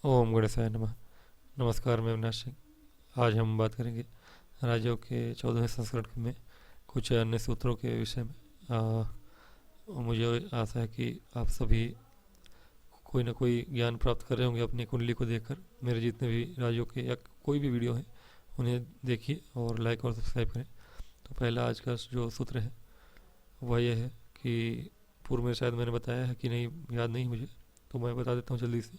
ओम गणेशाय नमः। नमस्कार, मैं अविनाश सिंह। आज हम बात करेंगे राजयोग के 14वें संस्करण में कुछ अन्य सूत्रों के विषय में। मुझे आशा है कि आप सभी कोई ना कोई ज्ञान प्राप्त कर रहे होंगे अपनी कुंडली को देखकर। मेरे जितने भी राजयोग के या कोई भी वीडियो है उन्हें देखिए और लाइक और सब्सक्राइब करें। तो पहला आज का जो सूत्र है वह यह है कि पूर्व में शायद मैंने बताया है कि नहीं, याद नहीं मुझे, तो मैं बता देता हूँ जल्दी से।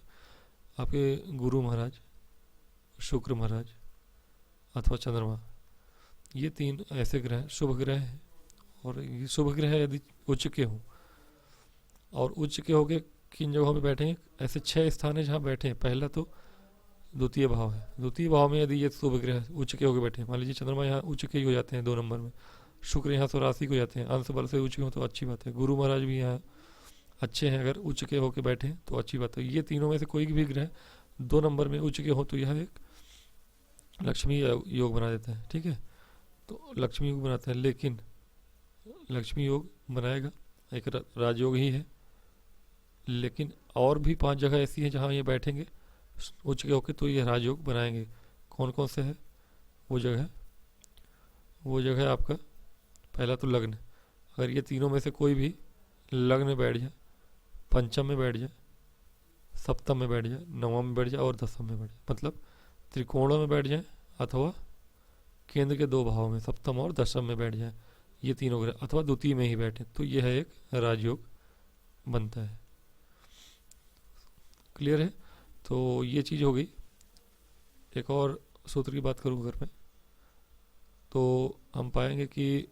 आपके गुरु महाराज, शुक्र महाराज अथवा चंद्रमा, ये तीन ऐसे ग्रह शुभ ग्रह हैं। और ये शुभ ग्रह यदि उच्च के हों, और उच्च के होके किन जगहों पे बैठे हैं, ऐसे 6 स्थान है जहाँ बैठे हैं। पहला तो द्वितीय भाव है। द्वितीय भाव में यदि ये शुभ ग्रह उच्च के होके बैठे हैं, मान लीजिए चंद्रमा यहाँ उच्च के ही हो जाते हैं 2 नंबर में, शुक्र यहाँ स्वराशि को जाते हैं, अंश बल से उच्च के हो तो अच्छी बात है। गुरु महाराज भी यहाँ अच्छे हैं, अगर उच्च के होके बैठे हैं तो अच्छी बात है। ये तीनों में से कोई भी ग्रह 2 नंबर में उच्च के हो तो यह एक लक्ष्मी योग बना देता है। ठीक है, तो लक्ष्मी योग बनाता है, लेकिन लक्ष्मी योग बनाएगा एक राजयोग ही है। लेकिन और भी 5 जगह ऐसी हैं जहाँ ये बैठेंगे उच्च के होके तो ये राजयोग बनाएंगे। कौन कौन से है वो जगह आपका पहला तो लग्न। अगर ये तीनों में से कोई भी लग्न में बैठ जाए, पंचम में बैठ जाए, सप्तम में बैठ जाए, नवम में बैठ जाए और दसम में बैठ जाए, मतलब त्रिकोणों में बैठ जाए अथवा केंद्र के 2 भावों में सप्तम और दशम में बैठ जाए, ये तीनों ग्रह, अथवा द्वितीय में ही बैठे, तो यह एक राजयोग बनता है। क्लियर है? तो ये चीज़ हो गई। एक और सूत्र की बात करूँ अगर मैं, तो हम पाएंगे कि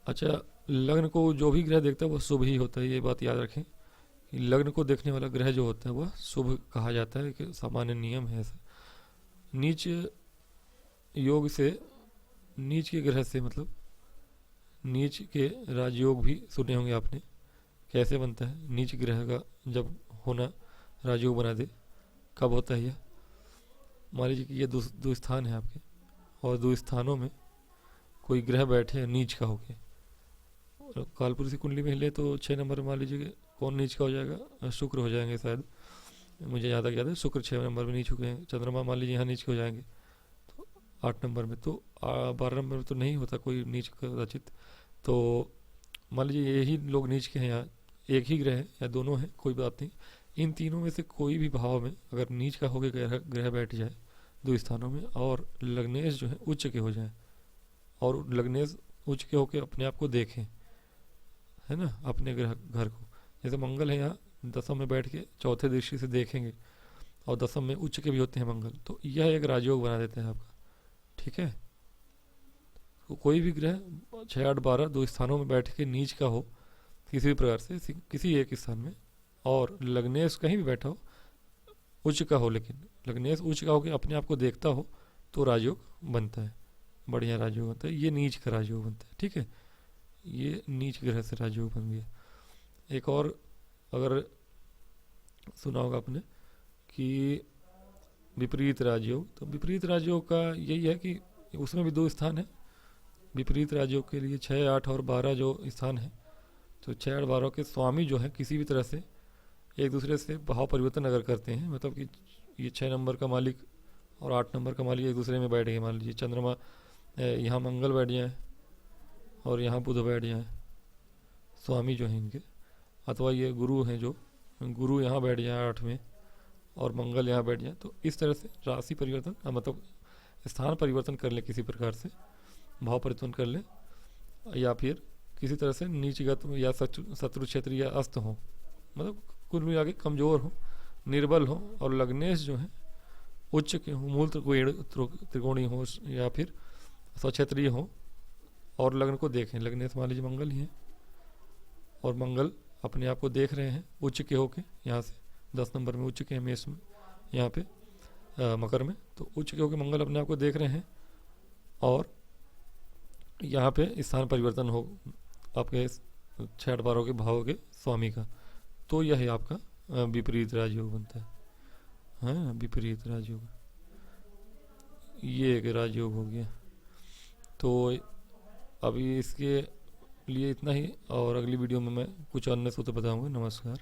अच्छा, लग्न को जो भी ग्रह देखता है वह शुभ ही होता है। ये बात याद रखें कि लग्न को देखने वाला ग्रह जो होता है वह शुभ कहा जाता है, कि सामान्य नियम है ऐसा। नीच योग से, नीच के ग्रह से मतलब नीच के राजयोग भी सुने होंगे आपने। कैसे बनता है नीच ग्रह का जब होना, राजयोग बना दे, कब होता है यह? मान लीजिए कि ये दो स्थान है आपके, और 2 स्थानों में कोई ग्रह बैठे हैं नीच का होके। कालपुरुष की कुंडली में हिले तो 6 नंबर मान लीजिए कि कौन नीच का हो जाएगा? शुक्र हो जाएंगे शायद, मुझे ज़्यादा याद है। शुक्र 6 नंबर में नीच हो गए। चंद्रमा मान लीजिए यहाँ नीच के हो जाएंगे तो 8 नंबर में, तो 12 नंबर में तो नहीं होता कोई नीच का रचित। तो मान लीजिए यही लोग नीच के हैं, यहाँ एक ही ग्रह है या दोनों हैं, कोई बात नहीं। इन तीनों में से कोई भी भाव में अगर नीच का होकर ग्रह बैठ जाए 2 स्थानों में, और लग्नेश जो है उच्च के हो जाए, और लग्नेश उच्च के होकर अपने आप को देखें, है ना, अपने ग्रह घर को। जैसे मंगल है यहाँ दसम में बैठ के चौथे दृष्टि से देखेंगे, और दसम में उच्च के भी होते हैं मंगल, तो यह एक राजयोग बना देता है आपका। ठीक है, तो कोई भी ग्रह 6, 8, 12 2 स्थानों में बैठ के नीच का हो किसी भी प्रकार से, किसी एक स्थान में, और लग्नेश कहीं भी बैठा हो, उच्च का हो, लेकिन लग्नेश उच्च का हो के अपने आप को देखता हो, तो राजयोग बनता है, बढ़िया राजयोग बनता है। ये नीच का राजयोग बनता है। ठीक है, ये नीच ग्रह से राजयोग बन गया। एक और अगर सुना होगा आपने कि विपरीत राजयोग, तो विपरीत राजयोग का यही है कि उसमें भी 2 स्थान है। विपरीत राजयोग के लिए 6, 8 और 12 जो स्थान है, तो 6, 8, 12 के स्वामी जो है किसी भी तरह से एक दूसरे से भाव परिवर्तन अगर करते हैं, मतलब कि ये 6 नंबर का मालिक और 8 नंबर का मालिक एक दूसरे में बैठ गए। मान लीजिए चंद्रमा यहाँ मंगल बैठ जाए और यहाँ बुध बैठ जाए, स्वामी जो है इनके, अथवा ये गुरु हैं जो गुरु यहाँ बैठ जाए 8 में और मंगल यहाँ बैठ जाए, तो इस तरह से राशि परिवर्तन मतलब स्थान परिवर्तन कर ले, किसी प्रकार से भाव परिवर्तन कर ले, या फिर किसी तरह से नीचगत या शत्रु क्षेत्र या अस्त हो, मतलब कुल मिला के कमज़ोर हो, निर्बल हो, और लग्नेश जो है उच्च के हो, मूल त्रिकोणीय हो या फिर स्वक्षेत्रीय हो, और लग्न को देखें। लग्नेश मान लीजिए मंगल ही है, और मंगल अपने आप को देख रहे हैं उच्च के होके, यहाँ से 10 नंबर में उच्च के मेष में, यहाँ पे मकर में, तो उच्च के होके मंगल अपने आप को देख रहे हैं, और यहाँ पे स्थान परिवर्तन हो आपके 6, 8, 12 के भाव के स्वामी का, तो यह आपका विपरीत राजयोग बनता है। हाँ, विपरीत राजयोग, ये एक राजयोग हो गया। तो अभी इसके लिए इतना ही, और अगली वीडियो में मैं कुछ अन्य सूत्र बताऊंगा। नमस्कार।